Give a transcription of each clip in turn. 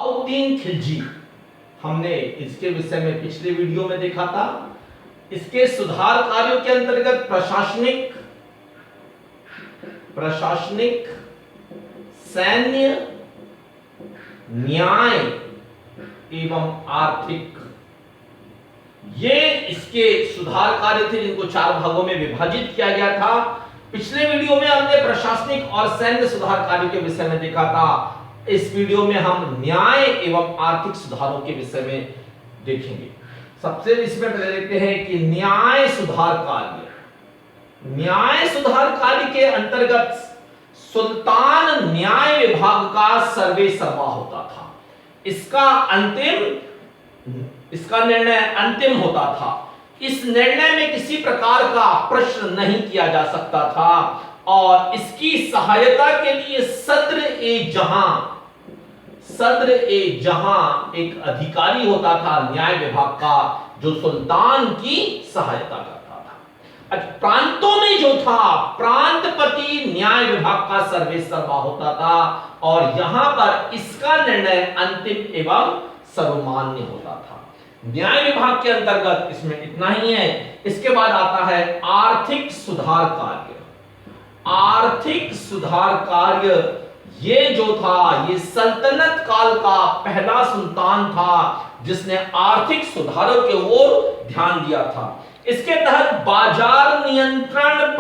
अलाउद्दीन खिलजी, हमने इसके विषय में पिछले वीडियो में देखा था। इसके सुधार कार्यों के अंतर्गत प्रशासनिक, सैन्य, न्याय एवं आर्थिक, ये इसके सुधार कार्य थे जिनको 4 भागों में विभाजित किया गया था। पिछले वीडियो में हमने प्रशासनिक और सैन्य सुधार कार्यों के विषय में देखा था। इस वीडियो में हम न्याय एवं आर्थिक सुधारों के विषय में देखेंगे। सबसे इसमें पहले देखते हैं कि न्याय सुधार कार्य के अंतर्गत सुल्तान न्याय विभाग का सर्वे सर्वा होता था। इसका निर्णय अंतिम होता था। इस निर्णय में किसी प्रकार का प्रश्न नहीं किया जा सकता था और इसकी सहायता के लिए सद्र ए जहां एक अधिकारी होता था न्याय विभाग का, जो सुल्तान की सहायता करता था। प्रांतों में जो था प्रांतपति न्याय विभाग का सर्वे सर्वा होता था और यहां पर इसका निर्णय अंतिम एवं सर्वमान्य होता था। न्याय विभाग के अंतर्गत इसमें इतना ही है। इसके बाद आता है आर्थिक सुधार कार्य। ये जो था, ये सल्तनत काल का पहला सुल्तान था जिसने आर्थिक सुधारों के ओर ध्यान दिया था। इसके तहत बाजार नियंत्रण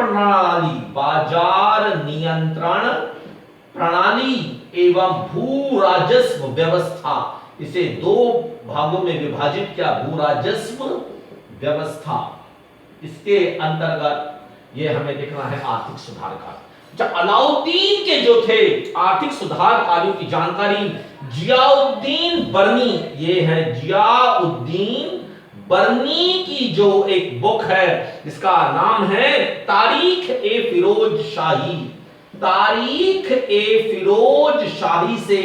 प्रणाली एवं भू राजस्व व्यवस्था, इसे 2 भागों में विभाजित किया। भू राजस्व व्यवस्था, इसके अंतर्गत ये हमें देखना है आर्थिक सुधार कार्य। जब अलाउद्दीन के जो थे आर्थिक सुधार कार्यों की जानकारी जियाउद्दीन बर्नी, ये है जियाउद्दीन बर्नी की जो एक बुक है, इसका नाम है तारीख ए फिरोज शाही से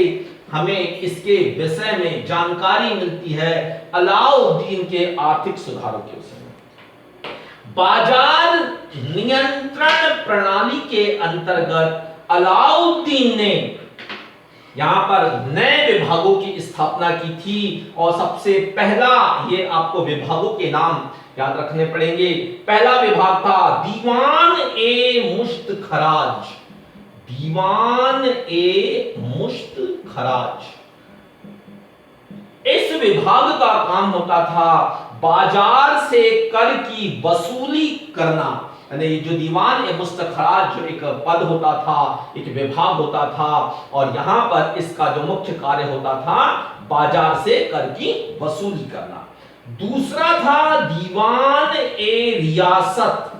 हमें इसके विषय में जानकारी मिलती है अलाउद्दीन के आर्थिक सुधारों के विषय में। बाजार नियंत्रण प्रणाली के अंतर्गत अलाउद्दीन ने यहां पर नए विभागों की स्थापना की थी और सबसे पहला, ये आपको विभागों के नाम याद रखने पड़ेंगे। पहला विभाग था दीवान ए मुश्त खराज। इस विभाग का काम होता था बाजार से कर की वसूली करना। यानी जो दीवान ए मुश्त खराज जो एक पद होता था, एक विभाग होता था, और यहां पर इसका जो मुख्य कार्य होता था बाजार से कर की वसूली करना। दूसरा था दीवान ए रियासत।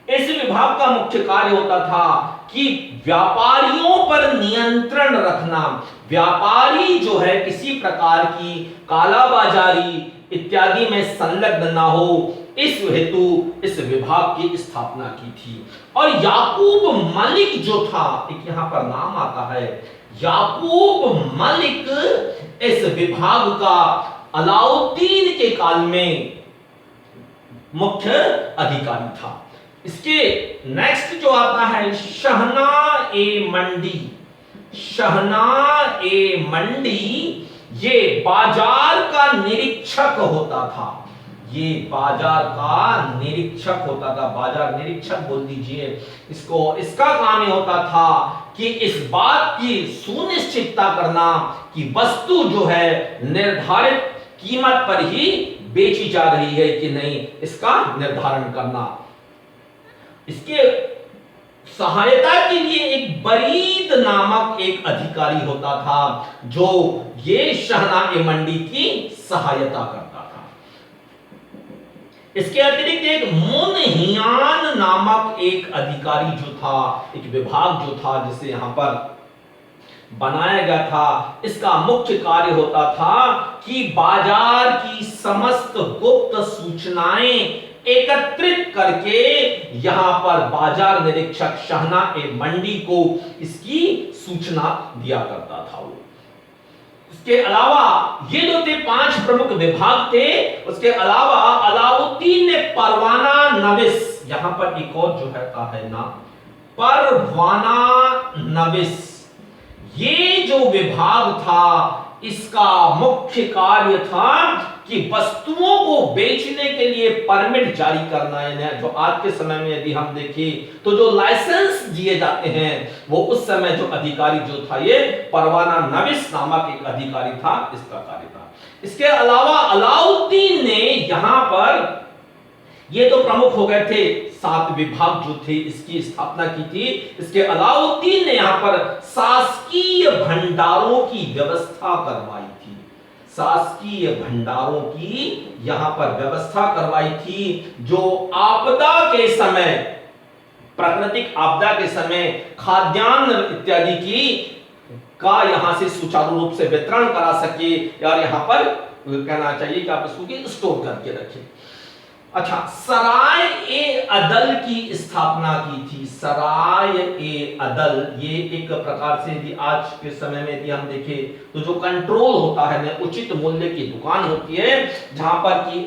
इस विभाग का मुख्य कार्य होता था कि व्यापारियों पर नियंत्रण रखना। व्यापारी जो है किसी प्रकार की कालाबाजारी इत्यादि में संलग्न ना हो, इस हेतु इस विभाग की स्थापना की थी। और याकूब मलिक जो था, एक यहां पर नाम आता है, याकूब मलिक इस विभाग का अलाउद्दीन के काल में मुख्य अधिकारी था। इसके नेक्स्ट जो आता है शहना ए मंडी, ये बाजार का निरीक्षक होता था। बाजार निरीक्षक बोल दीजिए इसको। इसका काम ये होता था कि इस बात की सुनिश्चितता करना कि वस्तु जो है निर्धारित कीमत पर ही बेची जा रही है कि नहीं, इसका निर्धारण करना। इसके सहायता के लिए एक बरीद नामक एक अधिकारी होता था जो ये शहना ए मंडी की सहायता करता था। इसके अतिरिक्त एक मुनहियान नामक एक अधिकारी जो था, एक विभाग जो था जिसे यहां पर बनाया गया था, इसका मुख्य कार्य होता था कि बाजार की समस्त गुप्त सूचनाएं एकत्रित करके यहां पर बाजार निरीक्षक शहना ए मंडी को इसकी सूचना दिया करता था। इसके अलावा ये जो थे 5 प्रमुख विभाग थे। उसके अलावा अलाउद्दीन ने परवाना नविस, यहां पर एक और जो है का है नाम परवाना नविस, ये जो विभाग था इसका मुख्य कार्य था कि वस्तुओं को बेचने के लिए परमिट जारी करना। यानी जो आज के समय में यदि हम देखें तो जो लाइसेंस दिए जाते हैं वो उस समय जो अधिकारी जो था ये परवाना नविस नामक एक अधिकारी था, इसका कार्य था। इसके अलावा अलाउद्दीन ने यहां पर, ये तो प्रमुख हो गए थे 7 विभाग जो थे इसकी स्थापना की थी। इसके अलाउद्दीन ने यहां पर शासकीय भंडारों की व्यवस्था करवाई थी। शासकीय भंडारों की यहां पर व्यवस्था करवाई थी, जो आपदा के समय, प्राकृतिक आपदा के समय खाद्यान्न इत्यादि की का यहां से सुचारू रूप से वितरण करा सके, और यहां पर कहना चाहिए कि आप इसको स्टोर करके रखें। अच्छा, सराय ए अदल की स्थापना की थी। सराय ए अदल, ये एक प्रकार से यदि आज के समय में यदि हम देखें तो जो कंट्रोल होता है ना, उचित मूल्य की दुकान होती है जहां पर कि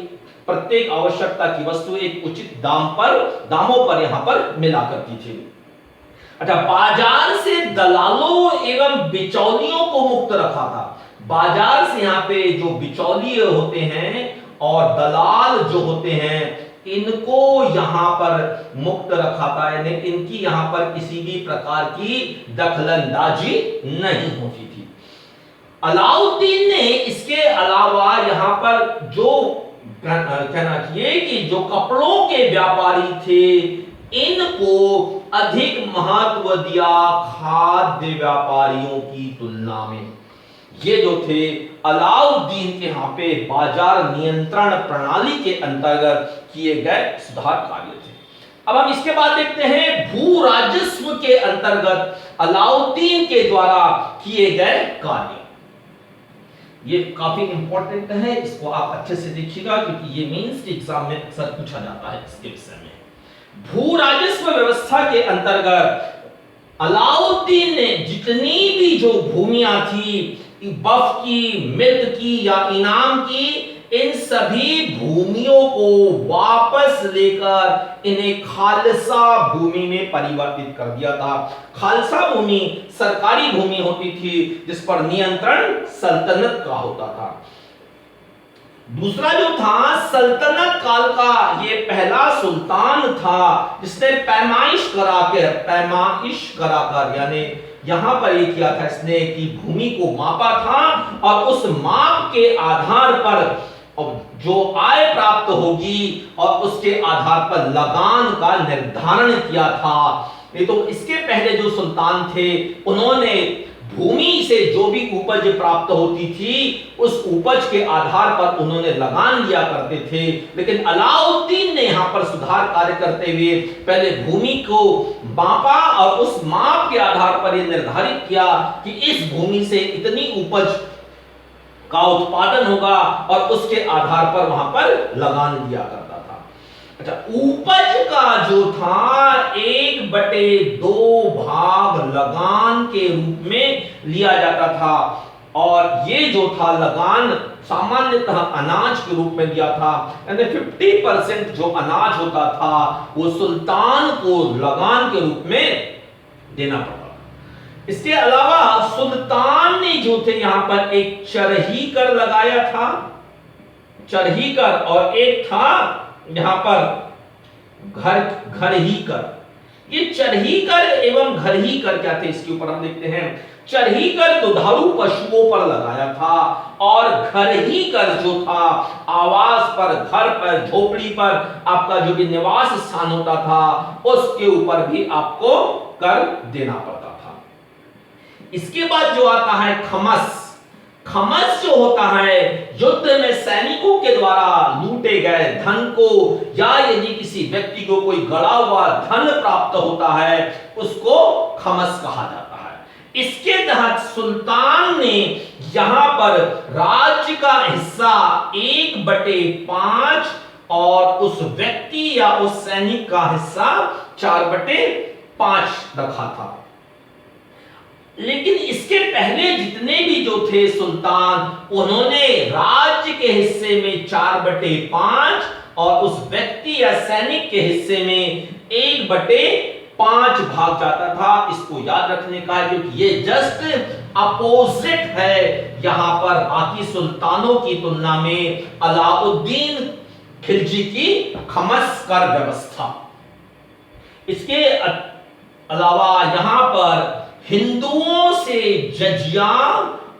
प्रत्येक आवश्यकता की वस्तु एक उचित दामों पर यहां पर मिला करती थी। अच्छा, बाजार से दलालों एवं बिचौलियों को मुक्त रखा था। बाजार से यहां पे जो बिचौलिए होते हैं और दलाल जो होते हैं इनको यहां पर मुक्त रखा था, यानी इनकी यहां पर किसी भी प्रकार की दखलंदाजी नहीं होती थी। अलाउद्दीन ने इसके अलावा यहां पर जो कहना चाहिए कि जो कपड़ों के व्यापारी थे इनको अधिक महत्व दिया खाद्य व्यापारियों की तुलना में। ये जो थे अलाउद्दीन के यहां पे बाजार नियंत्रण प्रणाली के अंतर्गत किए गए सुधार कार्य थे। अब हम इसके बाद देखते हैं भू राजस्व के अंतर्गत अलाउद्दीन के द्वारा किए गए कार्य। ये काफी इंपॉर्टेंट है, इसको आप अच्छे से देखिएगा क्योंकि ये मेंस के एग्जाम में अक्सर पूछा जाता है इसके विषय में। भू राजस्व व्यवस्था के अंतर्गत अलाउद्दीन ने जितनी भी जो भूमियां थी, बफ की, मिल्क की या इनाम की, इन सभी भूमियों को वापस लेकर इन्हें खालसा भूमि में परिवर्तित कर दिया था। खालसा भूमि सरकारी भूमि होती थी जिस पर नियंत्रण सल्तनत का होता था। दूसरा जो था सल्तनत काल का ये पहला सुल्तान था जिसने पैमाइश कराकर यानी यहां पर ये किया था इसने कि भूमि को मापा था और उस माप के आधार पर जो आय प्राप्त होगी और उसके आधार पर लगान का निर्धारण किया था। नहीं तो इसके पहले जो सुल्तान थे उन्होंने भूमि से जो भी उपज प्राप्त होती थी उस उपज के आधार पर उन्होंने लगान लिया करते थे, लेकिन अलाउद्दीन ने यहां पर सुधार कार्य करते हुए पहले भूमि को मापा और उस माप के आधार पर यह निर्धारित किया कि इस भूमि से इतनी उपज का उत्पादन होगा और उसके आधार पर वहां पर लगान दिया करता था। अच्छा, उपज का जो था 1/2 भाग लगान के रूप में लिया जाता था और ये जो था लगान सामान्यतः अनाज के रूप में दिया था, यानी 50% जो अनाज होता था वो सुल्तान को लगान के रूप में देना पड़ता। इसके अलावा सुल्तान ने जो थे यहां पर एक चरही कर लगाया था, चरही कर, और एक था यहां पर घर ही कर। ये चरही कर एवं घर ही कर क्या थे इसके ऊपर हम देखते हैं। चरही कर दुधारू पशुओं पर लगाया था और घर ही कर जो था आवास पर, घर पर, झोपड़ी पर आपका जो भी निवास स्थान होता था उसके ऊपर भी आपको कर देना पड़ता था। इसके बाद जो आता है खमस। खमस जो होता है युद्ध में सैनिकों के द्वारा लूटे गए धन को या यदि किसी व्यक्ति को कोई गड़ा हुआ धन प्राप्त होता है उसको खमस कहा जाता है। इसके तहत सुल्तान ने यहां पर राज्य का हिस्सा 1/5 और उस व्यक्ति या उस सैनिक का हिस्सा 4/5 रखा था। लेकिन इसके पहले जितने भी जो थे सुल्तान उन्होंने राज्य के हिस्से में 4/5 और उस व्यक्ति या सैनिक के हिस्से में 1/5 5 भाग जाता था। इसको याद रखने का है क्योंकि ये जस्ट अपोजिट है यहां पर बाकी सुल्तानों की तुलना में अलाउद्दीन खिलजी की खमसकर व्यवस्था। इसके अलावा यहां पर हिंदुओं से जजिया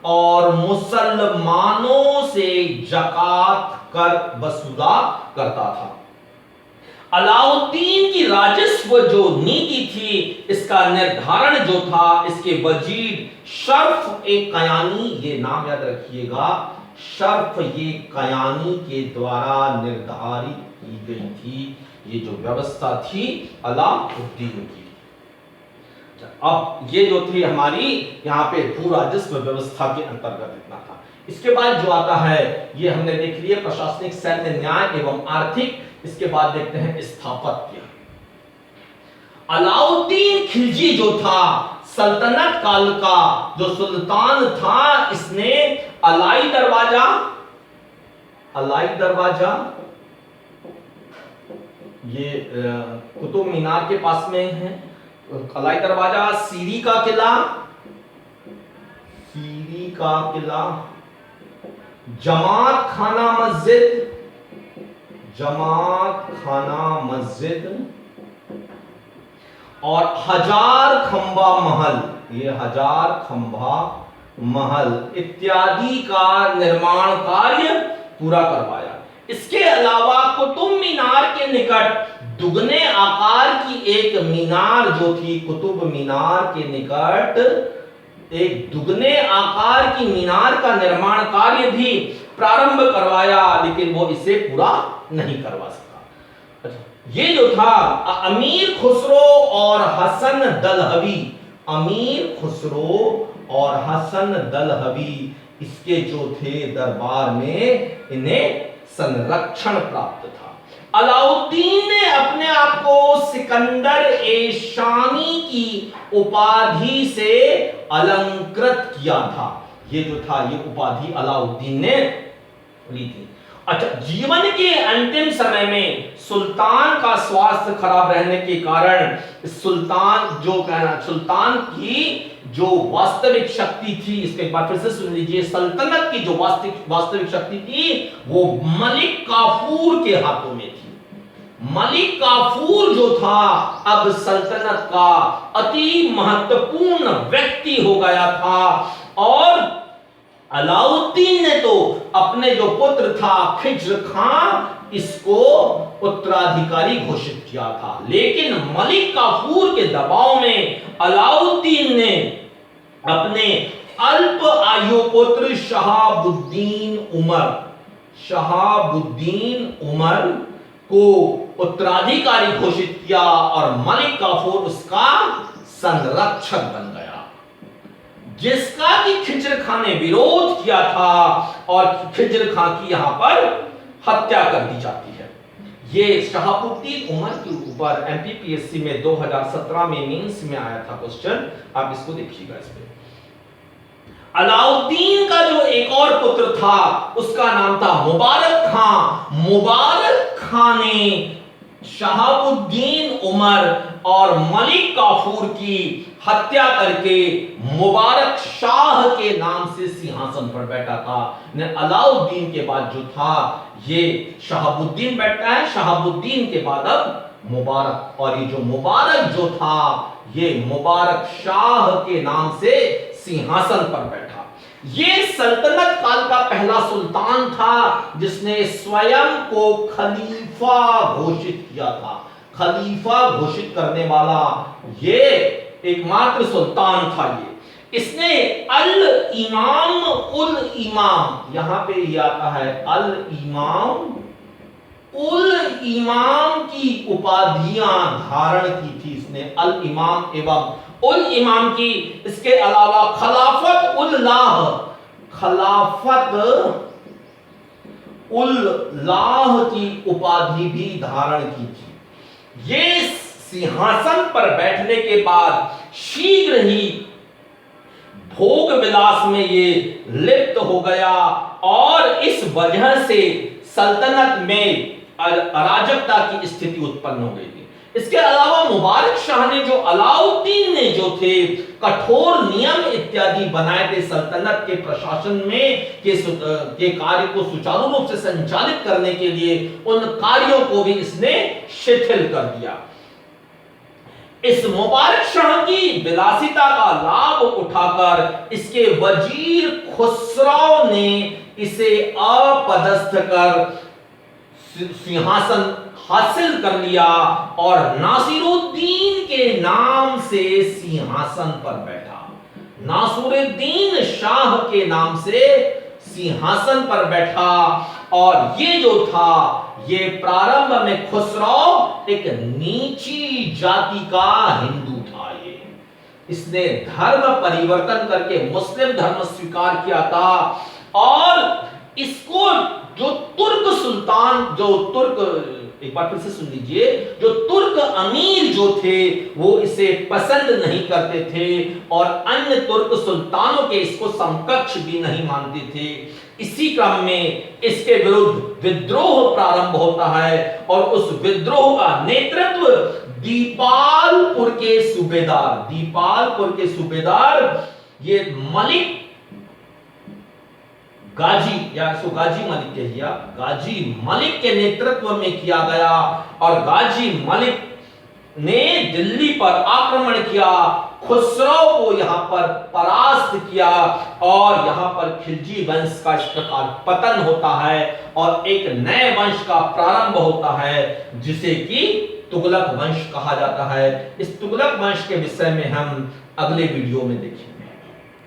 और मुसलमानों से जकात कर वसूला करता था। अलाउद्दीन की राजस्व जो नीति थी, इसका निर्धारण जो था, इसके वजीर शर्फ ए कयानी, ये नाम याद रखिएगा, शर्फ ये कयानी के द्वारा निर्धारित की गई थी। ये जो व्यवस्था थी अलाउद्दीन की। अब ये जो थी हमारी यहाँ पे भू राजस्व व्यवस्था के अंतर्गत इतना था। इसके बाद जो आता है ये हमने देख लिया प्रशासनिक, सैन्य, न्याय एवं आर्थिक। इसके बाद देखते हैं स्थापत्य। अलाउद्दीन खिलजी जो था सल्तनत काल का जो सुल्तान था, इसने अलाई दरवाजा ये कुतुब मीनार के पास में है, अलाई दरवाजा, सीरी का किला, जमात खाना मस्जिद और 1000 खंबा महल, ये 1000 खंबा महल इत्यादि का निर्माण कार्य पूरा करवाया। इसके अलावा कुतुब मीनार के निकट दुगने आकार की एक मीनार जो थी, कुतुब मीनार के निकट एक दुगने आकार की मीनार का निर्माण कार्य भी प्रारंभ करवाया, लेकिन वो इसे पूरा नहीं करवा सका। अच्छा, ये जो था अमीर खुसरो और हसन दलहबी, इसके जो थे दरबार में इन्हें संरक्षण प्राप्त था। अलाउद्दीन ने अपने आप को सिकंदर ए शानी की उपाधि से अलंकृत किया था। ये जो था ये उपाधि अलाउद्दीन ने ली थी। अच्छा, जीवन के अंतिम समय में सुल्तान का स्वास्थ्य खराब रहने के कारण सुल्तान की जो वास्तविक शक्ति थी, इसके एक बार फिर से सुन लीजिए, सल्तनत की जो वास्तविक शक्ति थी वो मलिक काफूर के हाथों में थी। मलिक काफूर जो था अब सल्तनत का अति महत्वपूर्ण व्यक्ति हो गया था और अलाउद्दीन ने तो अपने जो पुत्र था खिज्र खां, इसको उत्तराधिकारी घोषित किया था, लेकिन मलिक काफूर के दबाव में अलाउद्दीन ने अपने अल्प आयु पुत्र शहाबुद्दीन उमर को उत्तराधिकारी घोषित किया और मलिक काफूर उसका संरक्षक बन गया, जिसका कि खिज्र खां ने विरोध किया था और खिज्र खां की यहां पर हत्या कर दी जाती है। ये शहाबुद्दीन उमर के ऊपर एमपीपीएससी में 2017 में मेंस में आया था क्वेश्चन, आप इसको देखिएगा। इस पे अलाउद्दीन का जो एक और पुत्र था उसका नाम था मुबारक खां। मुबारक खां ने शहाबुद्दीन उमर और मलिक काफूर की हत्या करके मुबारक शाह के नाम से सिंहासन पर बैठा था। अलाउद्दीन के बाद जो था ये शहाबुद्दीन बैठा है, शहाबुद्दीन के बाद अब मुबारक, और ये जो मुबारक जो था ये मुबारक शाह के नाम से सिंहासन पर बैठा। ये सल्तनत काल का पहला सुल्तान था जिसने स्वयं को खलीफा घोषित किया था। खलीफा घोषित करने वाला ये एकमात्र सुल्तान था। इसने अल इमाम, यहां पे ये आता है अल इमाम की उपाधियां धारण की थी इसने, अल इमाम एवं उल इमाम की। इसके अलावा खलाफत उल्लाह की उपाधि भी धारण की थी। ये सिंहासन पर बैठने के बाद शीघ्र ही भोग विलास में ये लिप्त हो गया और इस वजह से सल्तनत में अराजकता की स्थिति उत्पन्न हो गई थी। इसके अलावा मुबारक शाह ने जो अलाउद्दीन ने जो थे कठोर नियम इत्यादि बनाए थे सल्तनत के प्रशासन में के कार्य को सुचारू रूप से संचालित करने के लिए, उन कार्यों को भी इसने शिथिल कर दिया। इस मुबारक शाह की विलासिता का लाभ उठाकर इसके वजीर खुसरो ने इसे अपदस्थ कर सिंहासन हासिल कर लिया और नासिरुद्दीन के नाम से सिंहासन पर बैठा। नासिरुद्दीन शाह के नाम से सिंहासन पर बैठा। और ये जो था, ये प्रारंभ में खुसरो एक नीची जाति का हिंदू था। ये इसने धर्म परिवर्तन करके मुस्लिम धर्म स्वीकार किया था और इसको जो तुर्क सुल्तान, जो तुर्क, एक बार फिर से सुन लीजिए, जो तुर्क अमीर जो थे वो इसे पसंद नहीं करते थे और अन्य तुर्क सुल्तानों के इसको समकक्ष भी नहीं मानते थे। इसी क्रम में इसके विरुद्ध विद्रोह प्रारंभ होता है और उस विद्रोह का नेतृत्व दीपालपुर के सूबेदार ये मलिक गाजी, या इसको गाजी मलिक कहिए, गाजी मलिक के नेतृत्व में किया गया और गाजी मलिक ने दिल्ली पर आक्रमण किया, खुसरो को यहां पर परास्त किया और यहां पर खिलजी वंश का इस प्रकार पतन होता है और एक नए वंश का प्रारंभ होता है जिसे कि तुगलक वंश कहा जाता है। इस तुगलक वंश के विषय में हम अगले वीडियो में देखेंगे।